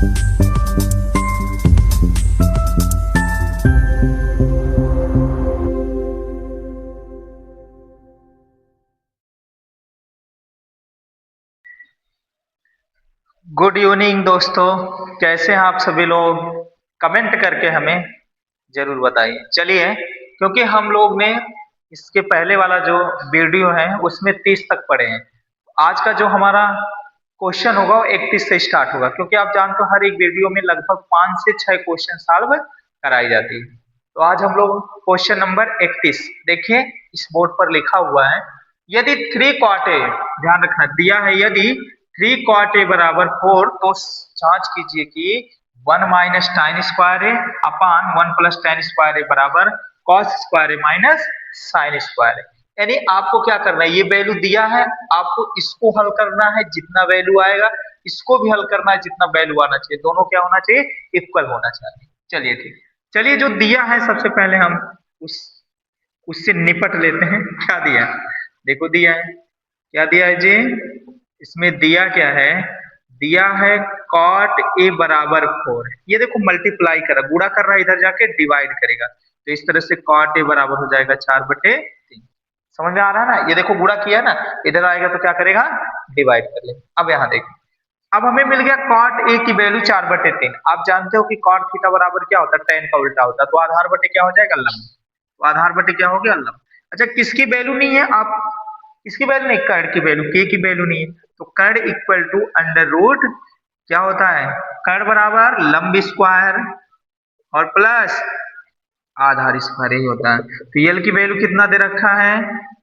Good evening दोस्तों, कैसे हैं आप सभी लोग? कमेंट करके हमें जरूर बताइए। चलिए, क्योंकि हम लोग ने इसके पहले वाला जो वीडियो है उसमें 30 तक पढ़े हैं। आज का जो हमारा क्वेश्चन होगा वो 31 से स्टार्ट होगा, क्योंकि आप जानते हो हर एक वीडियो में लगभग 5 से 6 क्वेश्चन सॉल्व कराई जाती है। तो आज हम लोग क्वेश्चन नंबर 31 देखिए, इस बोर्ड पर लिखा हुआ है, यदि 3 क्वार्टे, ध्यान रखना दिया है, यदि 3 क्वार्टे बराबर 4, तो जांच कीजिए कि 1 माइनस टाइन स्क्वायर है अपान 1 प्लस टेन स्क्वायर है बराबर कॉस स्क्वायर है माइनस साइन स्क्वायर है। यानी आपको क्या करना है, ये वैल्यू दिया है, आपको इसको हल करना है, जितना वैल्यू आएगा इसको भी हल करना है, जितना वैल्यू आना चाहिए, दोनों क्या होना चाहिए, इक्वल होना चाहिए। चलिए ठीक, चलिए जो दिया है सबसे पहले हम उस उससे निपट लेते हैं। क्या दिया है, देखो दिया है, क्या दिया है जी, इसमें दिया क्या है, दिया है कॉट ए बराबर 4। ये देखो मल्टीप्लाई कर रहा, गुणा कर रहा है, इधर जाके डिवाइड करेगा, तो इस तरह से कॉट ए बराबर हो जाएगा 4/3। समझ में आ रहा है ना, ये देखो गुणा किया ना, इधर आएगा तो क्या करेगा, डिवाइड कर ले। अब यहाँ देखो, अब हमें मिल गया कॉट ए की वैल्यू 4/3। आप जानते हो कि कॉट थीटा बराबर क्या होता है, tan का उल्टा होता है, तो आधार बटे क्या हो जाएगा, लंब। तो आधार बटे क्या हो गया, लंब। अच्छा, किसकी वैल्यू नहीं है, आप किसकी वैल्यू नहीं, कर्ण की वैल्यू, के की वैल्यू नहीं है, तो कर्ण इक्वल टू अंडर रूट क्या होता है, कर्ण बराबर लंब स्क्वायर और प्लस आधार स्क्वायर ही होता है। तो यल की वैल्यू कितना दे रखा है,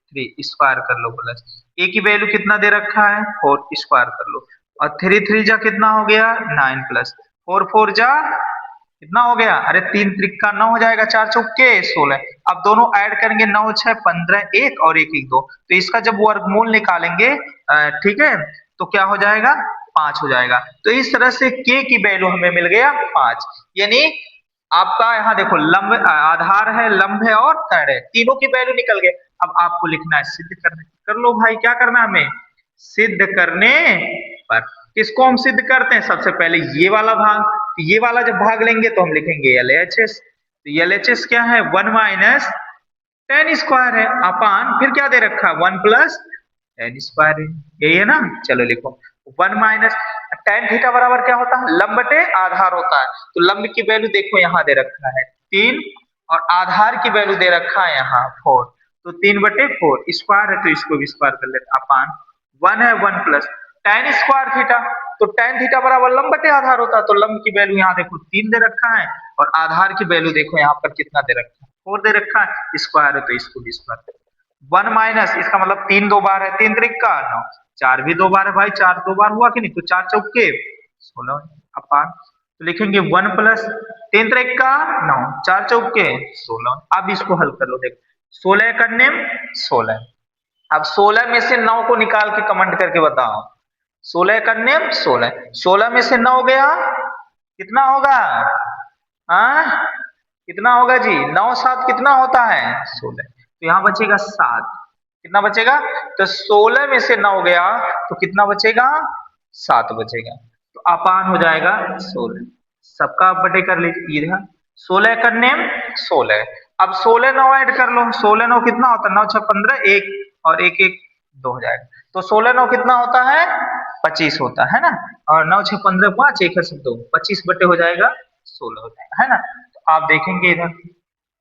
3, स्क्वायर कर लो, प्लस ए की वैल्यू कितना दे रखा है, 4, स्क्वायर कर लो, और 3 3 जा कितना हो गया, 9, प्लस 4 4 जा कितना हो गया, अरे 3 त्रिका 9 हो जाएगा, 4 चौके 16। अब दोनों ऐड करेंगे, 9 6 15, 1 और 1 1 2, तो इसका जब वर्गमूल निकालेंगे, ठीक है, तो क्या हो जाएगा, 5 हो जाएगा। तो इस तरह से के की वैल्यू हमें मिल गया 5। यानी आपका यहाँ देखो लंब आधार है, लंब है और कर्ण है, तीनों की वैल्यू निकल गए। अब आपको लिखना है सिद्ध करने, कर लो भाई, क्या करना है हमें, सिद्ध करने पर। किसको हम सिद्ध करते हैं, सबसे पहले ये वाला भाग, तो ये वाला जब भाग लेंगे तो हम लिखेंगे LHS। तो LHS क्या है, 1 माइनस टेन स्क्वायर है अपान, फिर क्या दे रखा है, 1 प्लस टेन स्क्वायर है, यही है ना। चलो लिखो 1 माइनस टेन थीटा बराबर क्या होता है, लंब बटे आधार होता है। तो लंब की वैल्यू देखो यहाँ दे रखा है 3, और आधार की वैल्यू दे रखा है यहाँ 4, तो 3/4 स्क्वायर है, तो इसको भी स्क्वायर कर लेते अपान 1 है 1 प्लस टेन स्क्वायर थीटा। तो टेन थीटा बराबर लंब बटे आधार होता है, तो लंब की वैल्यू यहाँ देखो 3 दे रखा है, और आधार की वैल्यू देखो यहाँ पर कितना दे रखा है, 4 दे रखा है, स्क्वायर है, तो इसको भी स्क्वायर कर 1 माइनस, इसका मतलब 3 2 बार है, 3 त्रिका 9, 4 भी 2 बार है भाई, 4 2 बार हुआ कि नहीं, तो 4 चौके 16 अपान, तो लिखेंगे 1 प्लस 3 त्रिका 9, 4 चौके 16। अब इसको हल कर लो, देखो 16 करने 16, अब 16 में से 9 को निकाल के कमेंट करके बताओ, 16 करने 16, 16 में से 9 गया कितना होगा, हाँ कितना होगा जी, 9 7 कितना होता है, 16, तो यहाँ बचेगा 7, कितना बचेगा, तो 16 में से 9 गया तो कितना बचेगा, 7 बचेगा, तो अपान हो जाएगा 16। सबका आप बटे कर लीजिए, इधर 16 करने 16, अब 16 9 ऐड कर लो, 16 9 कितना होता है, 9 6 15, 1 और 1 1 2 हो जाएगा, तो 16 9 कितना होता है, 25 होता है ना, और 9 6 15 5 1 है 2, 25 बटे हो जाएगा 16 हो जाएगा, है ना। तो आप देखेंगे इधर,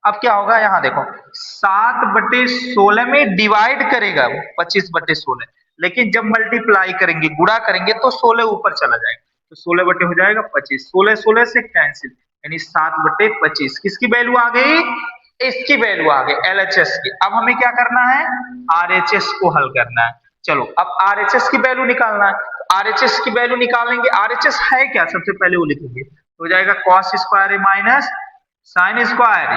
अब क्या होगा, यहाँ देखो 7/16 में डिवाइड करेगा वो 25/16, लेकिन जब मल्टीप्लाई करेंगे, गुणा करेंगे, तो 16 ऊपर चला जाएगा, तो 16 बटे हो जाएगा 25, 16 16 से कैंसिल, यानी 7/25 किसकी वैल्यू आ गई, इसकी वैल्यू आ गई, LHS की। अब हमें क्या करना है, RHS को हल करना है। चलो अब RHS की वैल्यू निकालना है, तो RHS की वैल्यू निकालेंगे, RHS है क्या, सबसे पहले वो लिखेंगे, तो हो जाएगा कॉस स्क्वायर है माइनस साइन स्क्वायर,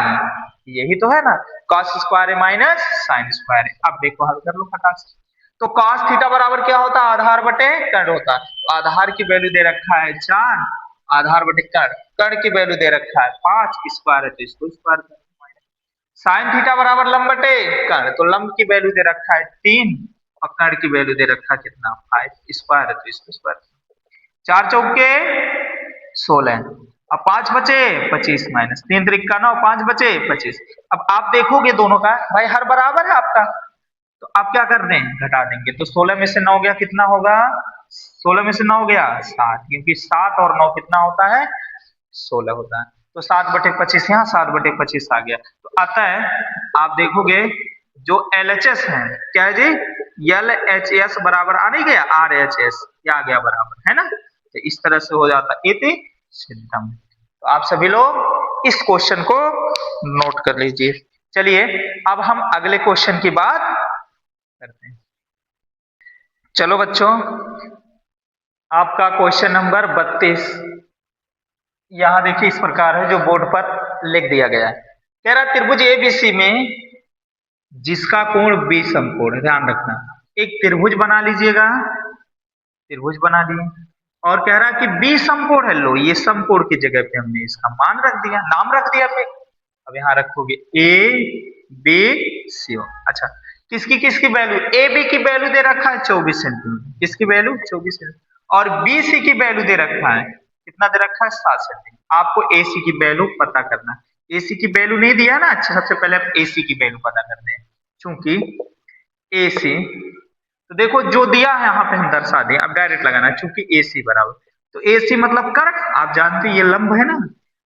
यही तो है ना, कॉस स्क्वायर है माइनस साइन स्क्वायर है। अब देखो हल कर लो फटाक से, तो कॉस थीटा बराबर क्या होता है, आधार बटे कर्ण होता है, तो आधार की वैल्यू दे रखा है 4, आधार बटे कर्ण, कर्ण की वैल्यू दे रखा है 5, स्क्वायर है तो इसको स्क्वायर कर, साइन थीटा बराबर लंब बटे कर्ण, तो लंब की वैल्यू दे रखा है 3, और कर्ण की वैल्यू दे रखा है कितना 5, स्क्वायर है तो इसको स्क्वायर, 4 चौके 16। अब 5 बचे 25 माइनस 3 3 का 9, 5 बचे 25। अब आप देखोगे दोनों का भाई हर बराबर है आपका, तो आप क्या कर रहे हैं, घटा देंगे। तो 16 में से 9 गया कितना होगा, 16 में से 9 गया 7, क्योंकि 7 और 9 कितना होता है, 16 होता है। तो 7/25 यहाँ, 7/25 आ गया। तो आता है, आप देखोगे जो LHS है क्या है जी, LHS बराबर आ नहीं गया RHS, ये आ गया बराबर, है ना। तो इस तरह से हो जाता इति सिद्धम। तो आप सभी लोग इस क्वेश्चन को नोट कर लीजिए। चलिए अब हम अगले क्वेश्चन की बात करते हैं। चलो बच्चों, आपका क्वेश्चन नंबर 32 यहां देखिए इस प्रकार है, जो बोर्ड पर लिख दिया गया है। कह रहा त्रिभुज ABC में जिसका कोण 20 समकोण है, ध्यान रखना। एक त्रिभुज बना लीजिएगा, त्रिभुज बना लिए, और कह रहा है कि 20 समकोण है। लो, ये समकोण की जगह पे हमने इसका मान रख दिया, नाम रख दिया पे। अब यहां रखोगे ABC। अच्छा, किसकी किसकी वैल्यू, AB की वैल्यू दे रखा है 24 सेंटीमीटर, किसकी वैल्यू 24 सेंटीमीटर, और BC की वैल्यू दे रखा है कितना, दे रखा है 7 सेंटीमीटर। आपको AC की वैल्यू पता करना है। AC की वैल्यू नहीं दिया ना, अच्छा सबसे पहले आप AC की वैल्यू पता करते हैं, चूंकि AC, तो देखो जो दिया है यहाँ पे हम दर्शा दें, अब डायरेक्ट लगाना है, चूंकि AC बराबर, तो AC मतलब कर्क, आप जानते हैं ये लंब है ना।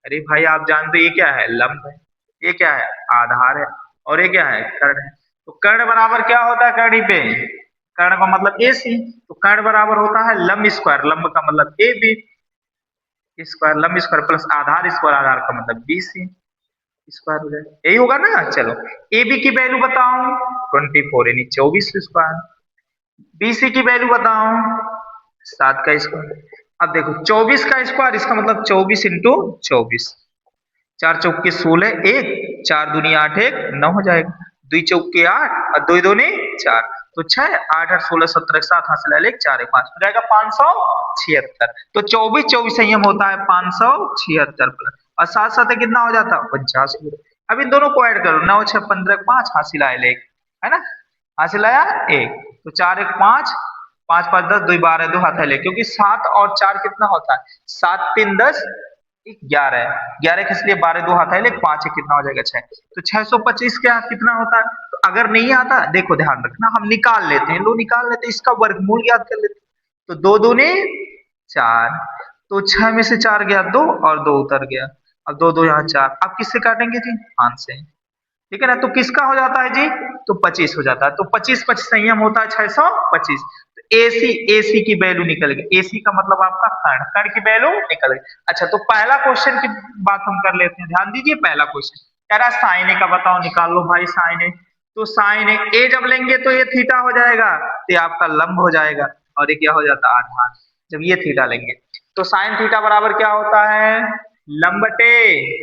अरे भाई आप जानते ये क्या है, लंब है, ये क्या है, आधार है, और ये क्या है, कर्ण है। तो कर्ण बराबर क्या होता है, कर्ण पे, कर्ण का मतलब AC, तो कर्ण बराबर होता है लंब स्क्वायर, लंब का मतलब AB स्क्वायर, लंब स्क्वायर प्लस आधार स्क्वायर, आधार का मतलब BC स्क्वायर हो जाएगा, यही होगा ना। चलो AB की वैल्यू बताओ 24 यानी 24 स्क्वायर, BC की वैल्यू बताओ 7 का स्क्वायर। अब देखो 24 का स्क्वायर, इसका मतलब 24 इंटू 24, 4 चौके 16, 1 4 दूनी 8, 1 9 हो जाएगा, 2 चौके 8 और 2 दूनी 4, तो 6 8 8 16 17 7 हासिल 1 4 1 5 हो जाएगा 576। तो 24 24 संयम होता है 576 प्लस, और साथ साथ कितना हो जाता है 85। अब इन दोनों को ऐड करो, 9 6 15 5 हासिल आया 1, है ना, हासिल आया 1, तो 4 1 5 5 5 10 2 12 2 हाथ है ले, क्योंकि 7 और 4 कितना होता है, 7 3 10 11, 11 किस लिए, 12 2 हाथ है ले, 5 कितना हो जाएगा 6, तो 625 क्या कितना होता है। तो अगर नहीं आता, देखो ध्यान रखना, हम निकाल लेते हैं, लो निकाल लेते हैं, इसका वर्गमूल याद कर लेते हैं। तो 2 दूनी 4, तो 6 में से 4 गया 2 और 2 उतर गया, अब 2 2 यहाँ 4, अब किससे काटेंगे जी, हाथ से, ठीक है ना। तो किसका हो जाता है जी, तो 25 हो जाता है। तो 25 25 संयम होता है 625। तो AC की वैल्यू निकल गई, AC का मतलब आपका कर्ण, कर्ण की वैल्यू निकल गई। अच्छा, तो पहला क्वेश्चन की बात हम कर लेते हैं, ध्यान दीजिए। पहला क्वेश्चन कह रहा है साइन ए का बताओ, निकाल लो भाई साइन ए। तो साइन ए जब लेंगे तो ये थीटा हो जाएगा, तो ये आपका लंब हो जाएगा, और ये क्या हो जाता है, आधार, जब ये थीटा लेंगे। तो साइन थीटा बराबर क्या होता है, लंब बटे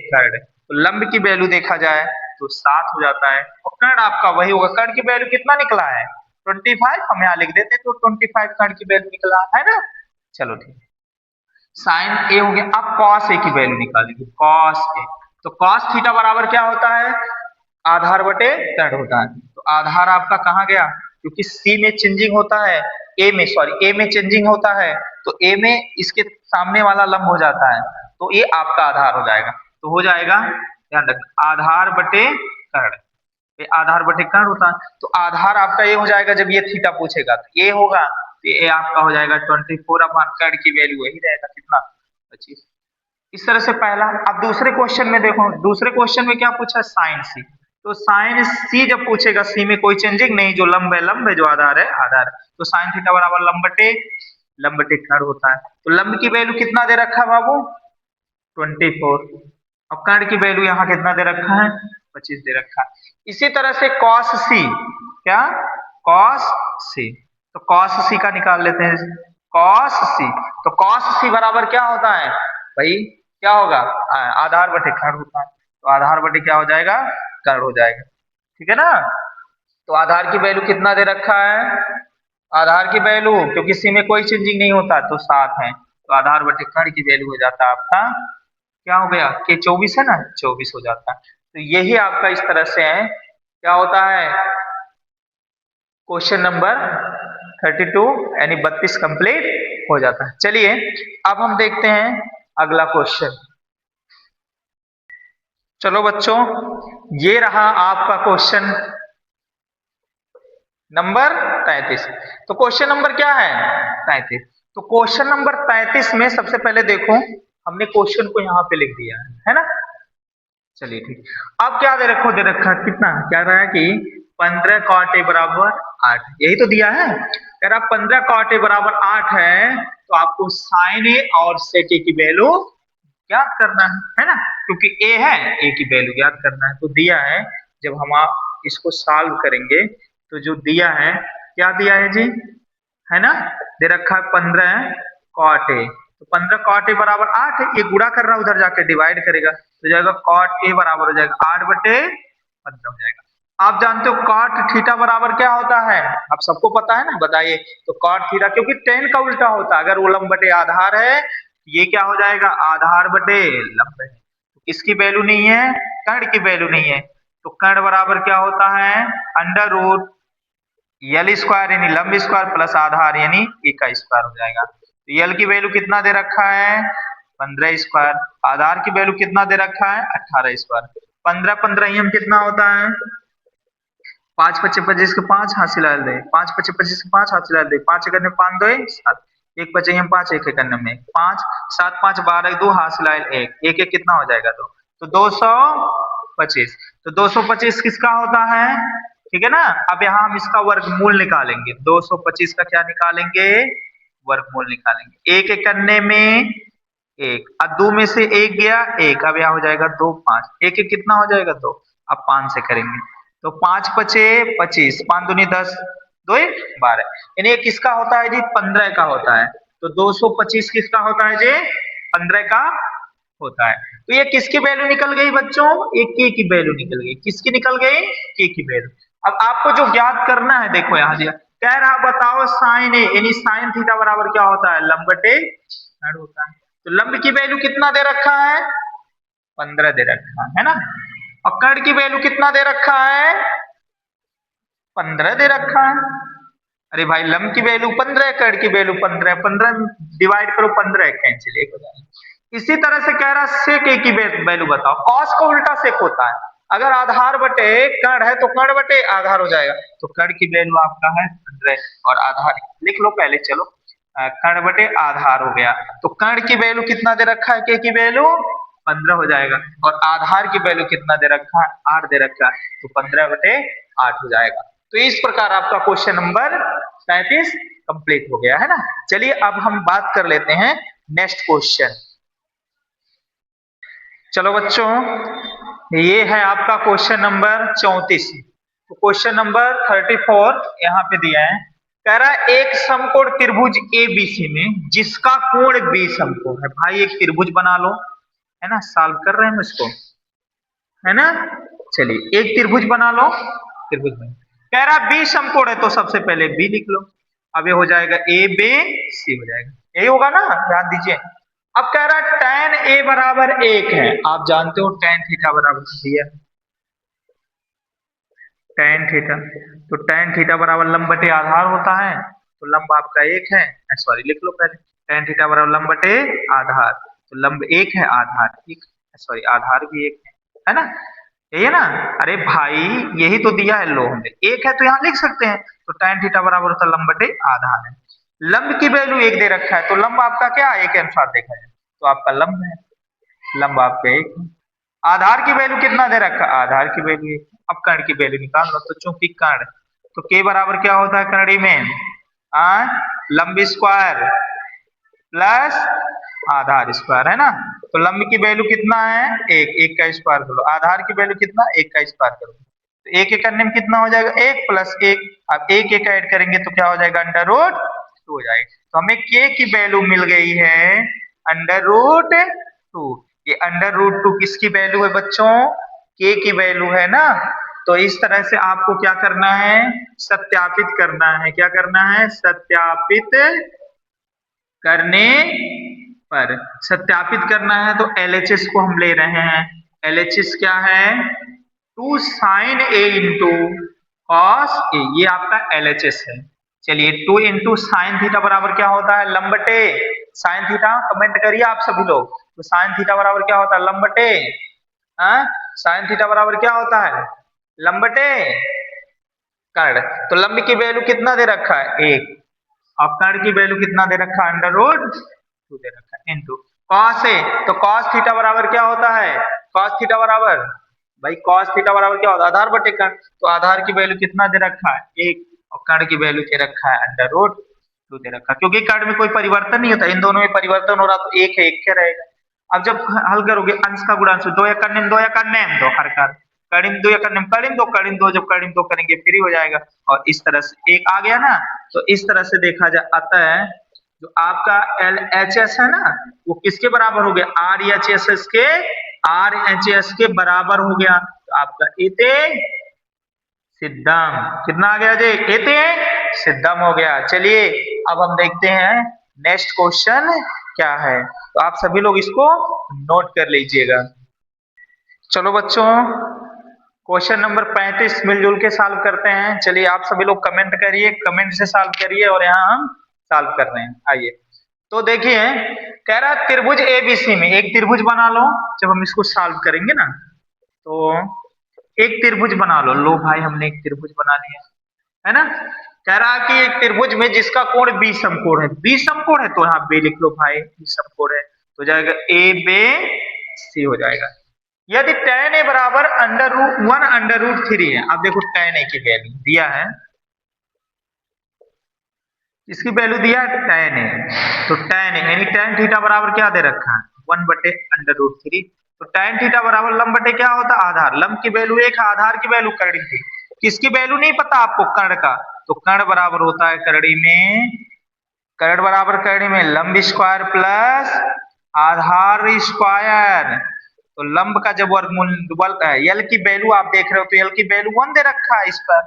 कर्ण। तो लंब की वैल्यू देखा जाए तो 7 हो जाता है, और कर्ण आपका वही होगा, कर्ण की वैल्यू कितना निकला है 25, हम यहाँ लिख देते हैं, तो 25 कर्ण की वैल्यू निकला है ना। चलो ठीक है, साइन ए हो गया। अब कॉस ए की वैल्यू निकालेंगे, कॉस ए, तो कॉस थीटा बराबर क्या होता है, आधार बटे कर्ण होता है। तो आधार आपका कहाँ गया, क्योंकि सी में चेंजिंग होता है, ए में चेंजिंग होता है, तो ए में इसके सामने वाला लंब हो जाता है, तो ये आपका आधार हो जाएगा। तो हो जाएगा, ध्यान रखना, आधार बटे कर्ण, ये आधार बटे कर्ण होता है। तो आधार आपका ये हो जाएगा, जब ये थीटा पूछेगा तो ये होगा, तो ये आपका हो जाएगा 24 अपॉन कर्ण की वैल्यू वही रहेगा कितना, 25। इस तरह से पहला। अब दूसरे क्वेश्चन में देखो, दूसरे क्वेश्चन में क्या पूछा, साइन सी। तो साइन सी जब पूछेगा, सी में कोई चेंजिंग नहीं, जो लंब है लंब है, जो आधार है आधार है, तो साइन थीटा बराबर लंब बटे कर्ण होता है। तो लंब की वैल्यू कितना दे रखा है बाबू, 24, और कर्ण की वैल्यू यहाँ कितना दे रखा है, 25 दे रखा है। इसी तरह से कॉस सी, क्या, कॉस सी, तो कॉस सी का निकाल लेते हैं, कॉस सी। तो कॉस सी बराबर क्या होता है भाई, क्या होगा, आधार बटे कर्ण होता है, तो आधार बटे क्या हो जाएगा, कर्ण हो जाएगा, ठीक है ना। तो आधार की वैल्यू कितना दे रखा है, आधार की वैल्यू, क्योंकि सी में कोई चेंजिंग नहीं होता, तो 7 है, तो आधार बटे कर्ण की वैल्यू हो जाता है आपका, क्या हो गया, के 24 है ना, 24 हो जाता है। तो यही आपका इस तरह से है, क्या होता है, क्वेश्चन नंबर 32 यानी 32 कंप्लीट हो जाता है। चलिए अब हम देखते हैं अगला क्वेश्चन। चलो बच्चों, ये रहा आपका क्वेश्चन नंबर 33। तो क्वेश्चन नंबर क्या है? 33। तो क्वेश्चन नंबर 33 में सबसे पहले देखो, हमने क्वेश्चन को यहाँ पे लिख दिया है ना। चलिए ठीक। अब क्या दे रखो, दे रखा कितना, क्या रहा है कि 15 cot a बराबर 8, यही तो दिया है। कह रहा 15 cot a बराबर 8 है, तो आपको साइन ए और सेक ए की वैल्यू ज्ञात करना है ना, क्योंकि ए है, ए की वैल्यू ज्ञात करना है। तो दिया है, जब हम आप इसको सॉल्व करेंगे तो जो दिया है, क्या दिया है जी, है ना, दे रखा है 15 cot a। तो 15 cot a बराबर 8 है, ये गुणा कर रहा है, उधर जाके डिवाइड करेगा तो जाएगा cot a बराबर हो जाएगा 8/15 हो जाएगा। आप जानते हो cot थीटा बराबर क्या होता है, आप सबको पता है ना, बताइए। तो cot थीटा, क्योंकि tan का उल्टा होता है, अगर वो लंब बटे आधार है, ये क्या हो जाएगा, आधार बटे लंब है। तो किसकी वैल्यू नहीं है, कर्ण की वैल्यू नहीं है। तो कर्ण बराबर क्या होता है, अंडर रूट यल स्क्वायर यानी लंब स्क्वायर प्लस आधार यानी ए का स्क्वायर हो जाएगा। तो यल की वैल्यू कितना दे रखा है, 15 स्क्वायर। आधार की वैल्यू कितना दे रखा है, 18 स्क्वायर। 15 15 हम कितना होता है, 5 25 25 के 5 हासिल डाल दे, 5 25 25 के 5 हासिल डाल दे, 5 एक 5 2 7, 1 बचे हम 5, 1 एक में 5, 7 5 12 2 हासिल डाल 1, 1 1 कितना हो जाएगा, तो 225। तो 225 किसका होता है, ठीक है ना। अब यहाँ हम इसका वर्गमूल निकालेंगे, 225 का क्या निकालेंगे, वर्गमूल निकालेंगे। एक एक करने में एक, अब 2 में से 1 गया 1, अब यहाँ हो जाएगा 2 5, 1 1 कितना हो जाएगा 2। अब 5 से करेंगे तो 5 पचे 25, 5 दूनी 10, 2 12, यानी ये किसका होता है जी, 15 का होता है। तो 225 किसका होता है जी, 15 का होता है। तो ये किसकी वैल्यू निकल गई बच्चों, एक के की वैल्यू निकल गई, किसकी निकल गई, के की वैल्यू। अब आपको जो ज्ञात करना है, देखो यहाँ दिया, कह रहा बताओ साइन ए यानी साइन थीटा बराबर क्या होता है, लंब बटे कर्ण होता है। तो लंब की वैल्यू कितना दे रखा है, 15 दे रखा है ना, और कर्ण की वैल्यू कितना दे रखा है, 15 दे रखा है। अरे भाई लंब की वैल्यू 15 है, कर्ण की वैल्यू 15 है, 15 डिवाइड करो 15 कैंसिल, एक हो जाएगा। इसी तरह से कह रहा सेक ए की वैल्यू बताओ, कॉस का उल्टा सेक होता है, अगर आधार बटे कर्ण है तो कर्ण बटे आधार हो जाएगा। तो कर्ण की वैल्यू आपका है 15 और आधार लिख लो पहले, चलो कर्ण बटे आधार हो गया। तो कर्ण की वैल्यू कितना दे रखा है, के की वैल्यू 15 हो जाएगा, और आधार की वैल्यू कितना दे रखा है, 8 दे रखा है, तो 15/8 हो जाएगा। तो इस प्रकार आपका क्वेश्चन नंबर 37 कंप्लीट हो गया है ना। चलिए अब हम बात कर लेते हैं नेक्स्ट क्वेश्चन। चलो बच्चों, ये है आपका क्वेश्चन नंबर 34। तो क्वेश्चन नंबर 34 यहाँ पे दिया है, कह रहा है एक समकोण त्रिभुज एबीसी में जिसका कोण बी समकोण है। भाई एक त्रिभुज बना लो, है ना, सॉल्व कर रहे हैं हम इसको, है ना। चलिए एक त्रिभुज बना लो, त्रिभुज बना, कह रहा बी समकोण है, तो सबसे पहले बी लिख लो। अब ये हो जाएगा ए बी सी हो जाएगा, यही होगा ना, ध्यान दीजिए। अब कह रहा है tan ए बराबर 1 है, आप जानते हो tan थीटा बराबर दिया tan थीटा, तो tan थीटा बराबर लंब बटे आधार होता है, तो लंब आपका 1 है, सॉरी लिख लो पहले, tan थीटा बराबर लंब बटे आधार, तो लंब 1 है, आधार 1, सॉरी आधार भी 1 है ना, यही है ना। अरे भाई यही तो दिया है, लो हमने 1 है तो यहाँ लिख सकते हैं, तो tan थीटा बराबर होता है लंब बटे आधार है। लंब की वैल्यू 1 दे रखा है, तो लंब आपका क्या 1 के अनुसार देखा है, तो आपका लंब है, लंब आपका 1 है। आधार की वैल्यू कितना दे रखा है, आधार की वैल्यू 1। अब कर्ण की वैल्यू निकाल लो, तो चूंकि कर्ण, तो के बराबर क्या होता है कर्ण में, लंब स्क्वायर प्लस आधार स्क्वायर, है ना। तो लंब की वैल्यू कितना है 1, 1 का स्क्वायर करो, आधार की वैल्यू कितना 1 का स्क्वायर करो, तो 1 1 करने में कितना हो जाएगा 1 प्लस 1, अब 1 1 ऐड करेंगे तो क्या हो जाएगा अंडर रूट 2 हो जाएगा। तो हमें के की वैल्यू मिल गई है अंडर रूट 2। ये अंडर रूट 2 किसकी वैल्यू है बच्चों, के की वैल्यू है ना। तो इस तरह से आपको क्या करना है, सत्यापित करना है, क्या करना है, सत्यापित करने पर, सत्यापित करना है तो LHS को हम ले रहे हैं। LHS क्या है, 2 sin a into cos a, ये आपका LHS है। चलिए 2 इंटू साइन थीटा बराबर क्या होता है, लंब बटे साइन थीटा, कमेंट करिए आप सभी लोग। तो तो साइन थीटा बराबर क्या होता है, लंब बटे साइन थीटा बराबर क्या होता है, लंब बटे कर्ण। तो लंब की वैल्यू कितना दे रखा है, 1, और कर्ण की वैल्यू कितना दे रखा है, अंडर रूट 2 दे रखा है, इनटू कॉस है। तो कॉस थीटा बराबर क्या होता है, कॉस थीटा बराबर, भाई कॉस थीटा बराबर क्या होता है, आधार बटे कर्ण। तो आधार की वैल्यू कितना दे रखा है, 1, और कर्ण की वैल्यू दे रखा है अंडर रूट 2 दे रखा है। क्योंकि कर्ण में कोई परिवर्तन नहीं होता, इन दोनों में परिवर्तन हो रहा तो एक है, एक क्या रहेगा। अब जब हल करोगे अंश का गुणांश, 2 या कर्ण 2 या कर्ण 2 हर कर, कर्ण 2 या कर्ण 2 कर्ण 2, जब कर्ण 2 करेंगे फ्री हो जाएगा, और इस तरह से एक आ गया ना। तो इस तरह से देखा जाता है, जो आपका एल एच एस है ना, वो किसके बराबर हो गया, आर एच एस एस के, आर एच एस के बराबर हो गया। तो आपका एते सिद्धम कितना आ गया जी, एते सिद्धम हो गया। चलिए अब हम देखते हैं नेक्स्ट क्वेश्चन क्या है, तो आप सभी लोग इसको नोट कर लीजिएगा। चलो बच्चों, क्वेश्चन नंबर 35 मिलजुल के सॉल्व करते हैं। चलिए आप सभी लोग कमेंट करिए, कमेंट से सॉल्व करिए, और यहाँ हम सॉल्व कर रहे हैं। आइए, तो देखिए कह रहा है त्रिभुज एबीसी में एक त्रिभुज बना लो। जब हम इसको सॉल्व करेंगे ना, तो एक त्रिभुज बना लो। लो भाई हमने एक त्रिभुज बना लिया, है ना। कह रहा है कि एक त्रिभुज में जिसका कोण बी समकोण है, बी समकोण है तो यहाँ बी लिख लो भाई, बी समकोण है तो जाएगा ए बे सी हो जाएगा। यदि tan a बराबर अंडर रूट 1 अंडर रूट 3 है, अब देखो tan a की वैल्यू दिया है, इसकी वैल्यू दिया है tan a, तो tan a यानी tan थीटा बराबर क्या दे रखा है, 1 बटे अंडर रूट 3। तो tan थीटा बराबर लंब बटे क्या होता है, आधार। लंब की वैल्यू 1 है, आधार की वैल्यू कर्ण थी। किसकी वैल्यू नहीं पता आपको, कर्ण का। तो कर्ण बराबर होता है करड़ी में, कर्ण बराबर करड़ी में लंब स्क्वायर प्लस आधार स्क्वायर। तो लंब का जब वर्गमूल यल की वैल्यू आप देख रहे हो, तो यल की वैल्यू 1 दे रखा है इस पर।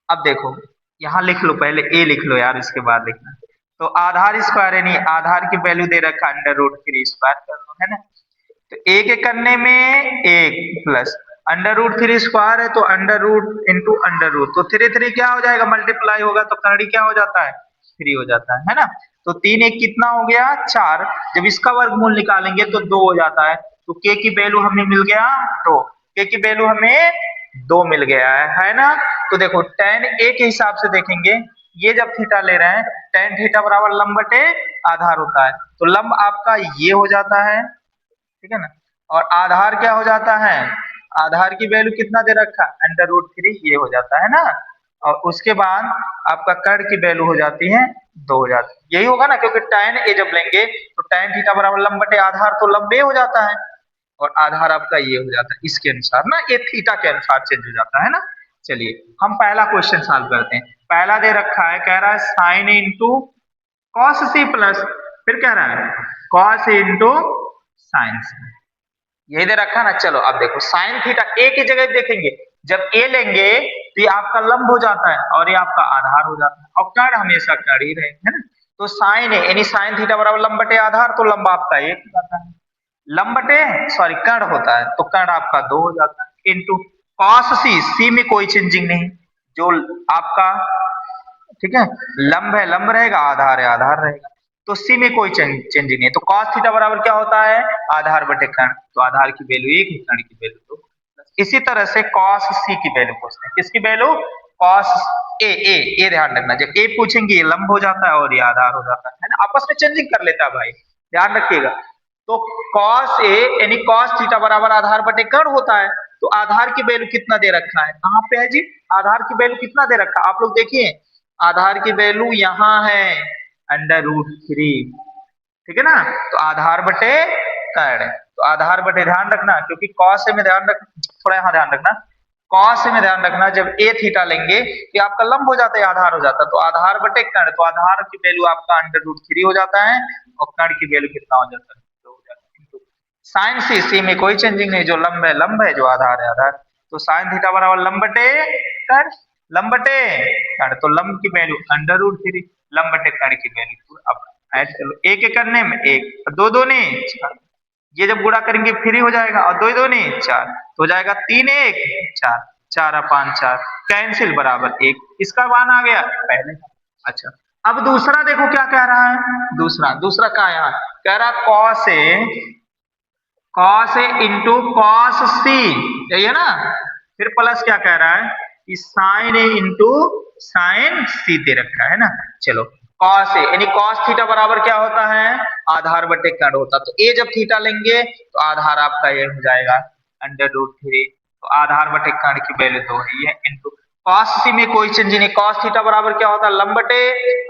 अब देखो यहाँ लिख लो, पहले ए लिख लो यार, इसके बाद लिखना। तो आधार स्क्वायर है, नहीं आधार की वैल्यू दे रखा अंडर रूट 3 स्क्वायर कर लो, है ना। तो ए के करने में 1 प्लस अंडर रूट 3 स्क्वायर है, तो under root into under root, तो 3 3 क्या हो जाएगा, मल्टीप्लाई होगा, तो करड़ी क्या हो जाता है, 3 हो जाता है ना। तो 3 1 कितना हो गया, 4। जब इसका वर्गमूल निकालेंगे तो 2 हो जाता है। तो के की वैल्यू हमें मिल गया 2, के की वैल्यू हमें 2 मिल गया है ना। तो देखो tan a के हिसाब से देखेंगे, ये जब थीटा ले रहे हैं, tan थीटा बराबर लंब बटे आधार होता है। तो लंब आपका ये हो जाता है, ठीक है ना, और आधार क्या हो जाता है, आधार की वैल्यू कितना दे रखा है, अंडर रूट 3 ये हो जाता है ना। और उसके बाद आपका कर्ण की वैल्यू हो जाती है 2 हो जाती है, यही होगा ना, क्योंकि tan a जब लेंगे तो tan थीटा बराबर लंब बटे आधार, तो लंब a हो जाता है, और आधार आपका ये हो जाता है, इसके अनुसार ना, ये थीटा के अनुसार चेंज हो जाता है ना। चलिए हम पहला क्वेश्चन सॉल्व करते हैं। पहला दे रखा है, कह रहा है sine into cos C plus, फिर कह रहा है कॉस इंटू साइन सी, यही दे रखा ना। चलो अब देखो साइन थीटा ए की जगह देखेंगे, जब ए लेंगे तो ये आपका लंब हो जाता है, और ये आपका आधार हो जाता है, और कर्ण हमेशा कर्ण ही रहे, है ना। तो साइन है यानी साइन थीटा बराबर लंब बटे आधार, तो लंब आपका 1 हो जाता है, लंब बटे सॉरी कर्ण होता है, तो कर्ण आपका 2 हो जाता है, इंटू कॉस सी, सी में कोई चेंजिंग नहीं, जो आपका ठीक है लंब है लंब रहेगा, आधार है आधार रहेगा, तो सी में कोई चेंजिंग नहीं। तो कॉस थीटा बराबर क्या होता है, आधार बटे कर्ण, तो आधार की वैल्यू 1 है, कर्ण की वैल्यू 2। इसी तरह से कॉस सी की वैल्यू पूछते हैं, किसकी वैल्यू, कॉस ए, ए ध्यान रखना, जब ए पूछेंगे ये लंब हो जाता है और ये आधार हो जाता है ना, आपस में चेंजिंग कर लेता है भाई, ध्यान रखिएगा। तो कॉस ए यानी कॉस थीटा बराबर आधार बटे कर्ण होता है, तो आधार की वैल्यू कितना दे रखा है, कहां पे है जी, आधार की वैल्यू कितना दे रखा है, आप लोग देखिए, आधार की वैल्यू यहाँ है अंडर रूट 3, ठीक है ना। तो आधार बटे कर्ण, तो आधार बटे ध्यान रखना, क्योंकि कॉस में ध्यान रख, थोड़ा यहाँ ध्यान रखना, कॉस में ध्यान रखना, जब ए थीटा लेंगे तो आपका लंब हो जाता है, आधार हो जाता है, तो आधार बटे कर्ण, तो आधार की वैल्यू आपका अंडर रूट 3 हो जाता है, और कर्ण की वैल्यू कितना हो जाता है, 2 हो जाता है। साइन सी, सी में कोई चेंजिंग नहीं, जो लंब है, जो आधार है आधार, तो साइन थीटा बराबर लंब बटे कर्ण, लंब बटे कर्ण, तो लंब की वैल्यू अंडर रूट 3, लंब बटे कर्ण की वैल्यू, अब ऐड कर लो, एक एक करने में 1, 2 2 ने 4, ये जब गुणा करेंगे फ्री हो जाएगा, और 2 2 ने 4, तो हो जाएगा 3 1 4, 4 5 4 कैंसिल बराबर 1, इसका मान आ गया पहले। अच्छा अब दूसरा देखो क्या कह रहा है, दूसरा क्या यहाँ कह रहा, cos A cos A into cos सी, यही है ना। फिर प्लस क्या कह रहा है कि साइन ए इंटू साइन सी दे रखा है ना। चलो कॉस ए यानी कॉस थीटा बराबर क्या होता है, आधार बटे कर्ण होता। तो ए जब थीटा लेंगे तो आधार आपका ये हो जाएगा √3। तो आधार बटे कर्ण की वैल्यू 2 है ये, इंटू कॉस सी में कोई चेंज नहीं। कॉस थीटा बराबर क्या होता है, लंब बटे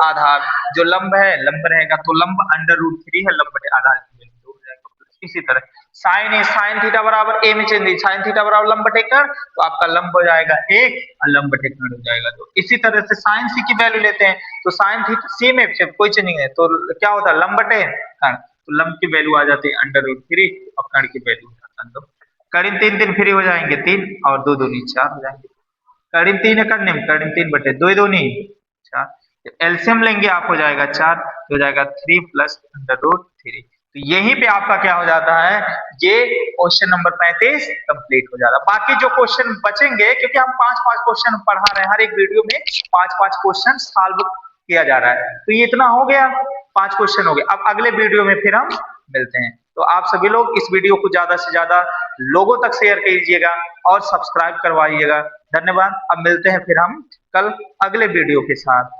आधार। जो लंब है लंब रहेगा तो लंब √3 है, लंब बटे आधार की वैल्यू 2 हो जाएगा। इसी तरह साइन ए, साइन थीटा बराबर ए में चेंज नहीं, साइन थीटा बराबर लंब बटे कर्ण, तो आपका लंब हो जाएगा 1 और लंब बटे कर्ण हो जाएगा 2। इसी तरह से साइन सी की वैल्यू लेते हैं तो साइन थीटा सी में कोई चेंज नहीं है तो क्या होता है लंब बटे कर्ण, तो लंब की वैल्यू आ जाती है √3 और कर्ण की वैल्यू हो जाता है 2। कर्ण 3 3 फ्री हो जाएंगे 3 और 2 दूनी 4 हो जाएंगे। कर्ण 3 है करने में, कर्ण 3 बटे 2 दूनी 4। एलसीएम लेंगे आप हो जाएगा 4, हो जाएगा 3 प्लस √3। तो यहीं पे आपका क्या हो जाता है, ये क्वेश्चन नंबर 35 कंप्लीट हो जाता है। बाकी जो क्वेश्चन बचेंगे, क्योंकि हम 5-5 क्वेश्चन पढ़ा रहे हैं, हर एक वीडियो में 5-5 क्वेश्चन सॉल्व किया जा रहा है। तो ये इतना हो गया, 5 क्वेश्चन हो गए। अब अगले वीडियो में फिर हम मिलते हैं। तो आप सभी लोग इस वीडियो को ज्यादा से ज्यादा लोगों तक शेयर कीजिएगा और सब्सक्राइब करवाइएगा। धन्यवाद। अब मिलते हैं फिर हम कल अगले वीडियो के साथ।